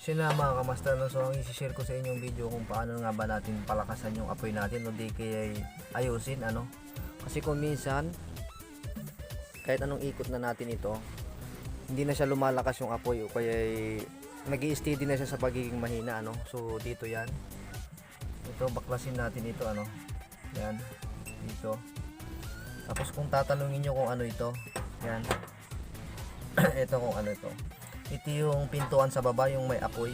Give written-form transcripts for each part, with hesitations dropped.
So yun na mga kamaster, no? So ang isi-share ko sa inyong video kung paano nga ba natin palakasan yung apoy natin o di kaya ayusin ano. Kasi kung minsan kahit anong ikot na natin ito, hindi na siya lumalakas yung apoy o kaya nag-i-steady na siya sa pagiging mahina ano. So dito yan. Ito baklasin natin ito ano. Yan. Dito. Tapos kung tatanungin niyo kung ano ito, yan. Ito kung ano ito. Ito yung pintuan sa baba, yung may apoy.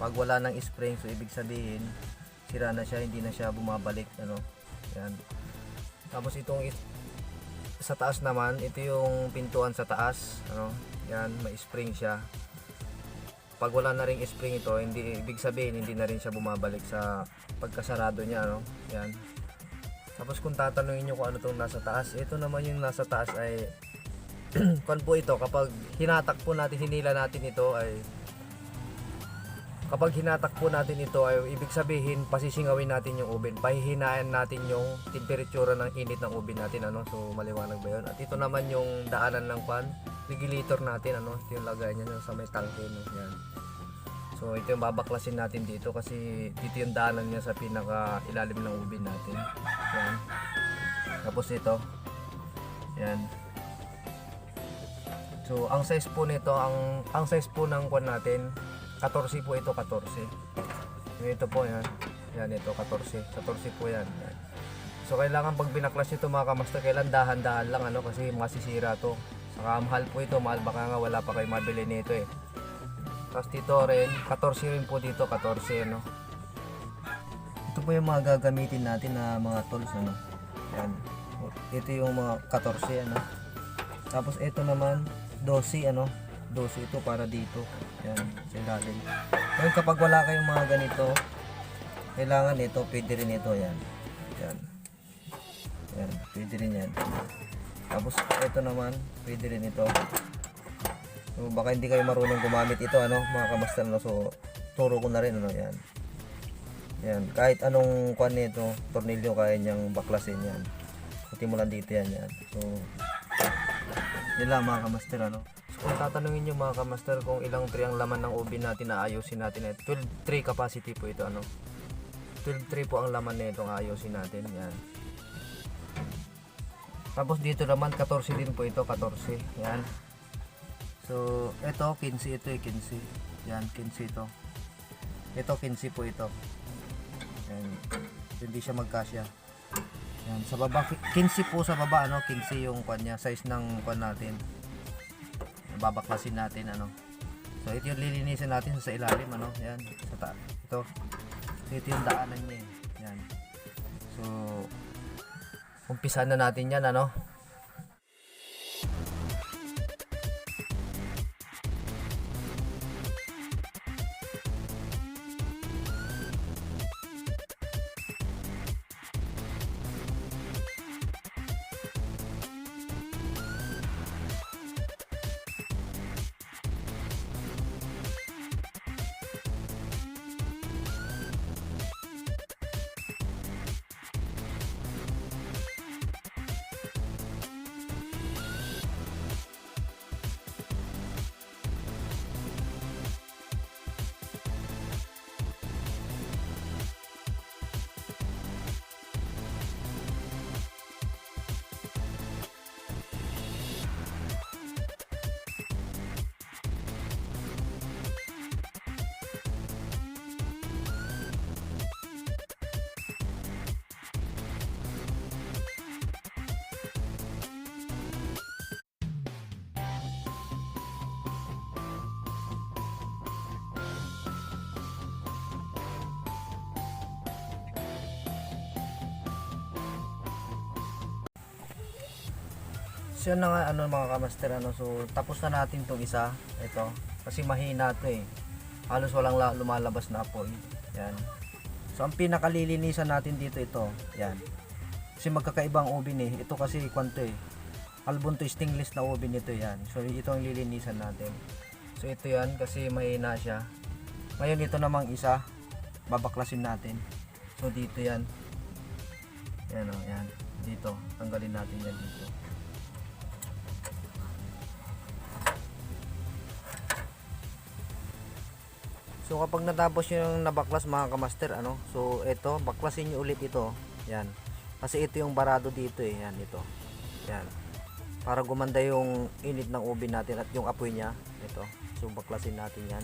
Pag wala ng spring, so ibig sabihin sira na siya, hindi na siya bumabalik ano. Yan. Tapos itong sa taas naman, ito yung pintuan sa taas ano. Yan, may spring siya. Pag wala na ring spring ito, hindi ibig sabihin hindi na rin siya bumabalik sa pagkasarado niya ano. Yan. Tapos kung tatanungin niyo kung ano tong nasa taas, ito naman yung nasa taas ay kung po ito, kapag hinatak po natin, hinila natin ito ay kapag hinatak po natin ito ay ibig sabihin pasisingawin natin yung oven, pahihinaan natin yung temperature ng init ng oven natin ano. So maliwanag ba yun? At ito naman yung daanan ng pan regulator natin ano, ito yung lagay niya sa may tangke no? Yan. So ito yung babaklasin natin dito kasi dito yung daanan niya sa pinaka ilalim ng oven natin. Yan. Tapos ito yan. So ang size po nito, ang size po ng kwan natin 14 po ito, 14. Ito po yan. Yan ito 14. 14 po yan. Yan. So kailangan pag binaklas ito mga kamaster, kailan dahan-dahan lang ano kasi masisira to. Saka mahal po ito, mahal baka nga wala pa kayo mabili nito eh. Tapos dito rin, 14 rin po dito, 14 no. Ito po yung mga gagamitin natin na mga tools ano. Yan. Ito yung mga 14 ano. Tapos ito naman 12 ano, 12 ito para dito. Yan, sa ilalim. Ngayon kapag wala kayong mga ganito, kailangan ito, pwede rin ito yan. Yan. Yan, pwede rin yan. Tapos ito naman, pwede rin ito. So baka hindi kayo marunong gumamit ito ano, mga kamaster no. So turo ko na rin ano yan. Yan, kahit anong kuan nito, tornilyo kaya niyang baklasin yan. Puti mo lang dito yan yan. So yun lang mga kamaster ano. So kung tatanungin nyo mga kamaster kung ilang tray ang laman ng oven natin na ayusin natin, 12 tray capacity po ito ano. 12 tray po ang laman nito ang ayusin natin yan. Tapos dito naman 14 din po ito, 14 yan. So ito 15 ito 15 yan, 15 ito. Ito 15 po ito yan. Hindi siya magkasya yan. Sa baba 15 po sa baba ano, 15 yung kwan niya, size ng kwan natin. Babaklasin natin ano. So ito yung lilinisin natin sa ilalim ano, yan sa ito. So ito yung daanan niya yan. So umpisan na natin yan ano. So yun na nga ano mga kamaster ano. So tapos na natin tong isa, ito kasi mahina to eh, halos walang lumalabas na apoy yan. So ang pinakalilinisan natin dito ito yan, kasi magkakaibang oven eh. Ito kasi kwanto eh, albon to stainless na oven ito yan. So ito ang lilinisan natin. So ito yan kasi mahina siya. Ngayon ito namang isa babaklasin natin. So dito yan yan o, yan dito, tanggalin natin yan dito. So kapag natapos yung nabaklas mga kamaster, ano, so ito, baklasin nyo ulit ito. Yan. Kasi ito yung barado dito eh. Yan, ito. Yan. Para gumanda yung init ng oven natin at yung apoy niya. Ito. So baklasin natin yan.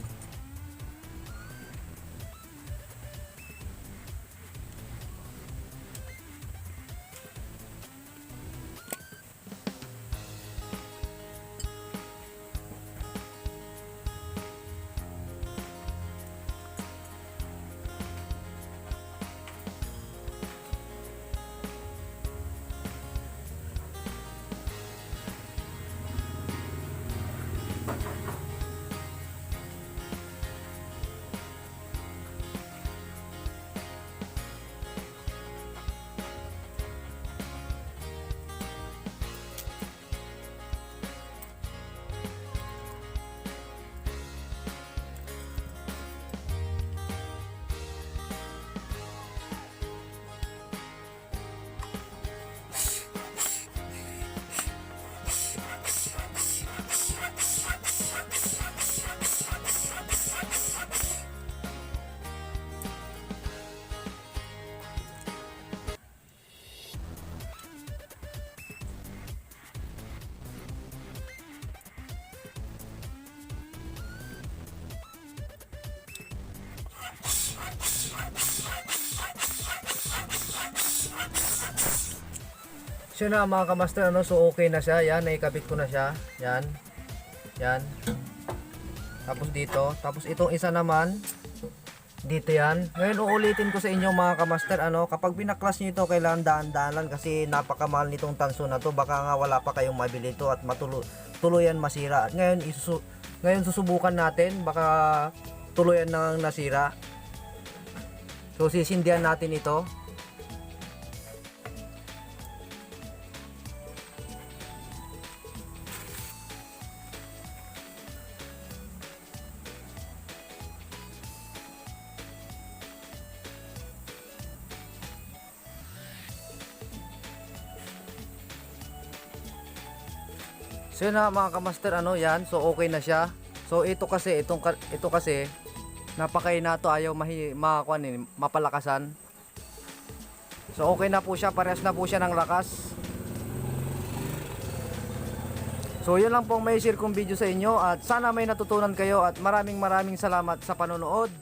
So na mga kamaster, ano, so okay na siya. Yan, naikabit ko na siya. Yan. Yan. Tapos dito. Tapos itong isa naman, dito yan. Ngayon uulitin ko sa inyo mga kamaster, ano, kapag binaklas nyo ito, kailangan daan-daan lang kasi napakamahal nitong tanso na to. Baka nga wala pa kayong mabili ito at tuluyan masira. At ngayon susubukan natin, baka tuluyan nang nasira. So sisindihan natin ito. So yun na mga kamaster, ano, yan. So okay na siya. So ito kasi napakain to, ayaw mapalakasan. So okay na po siya, parehas na po siya ng lakas. So yun lang pong may share kong video sa inyo at sana may natutunan kayo at maraming salamat sa panonood.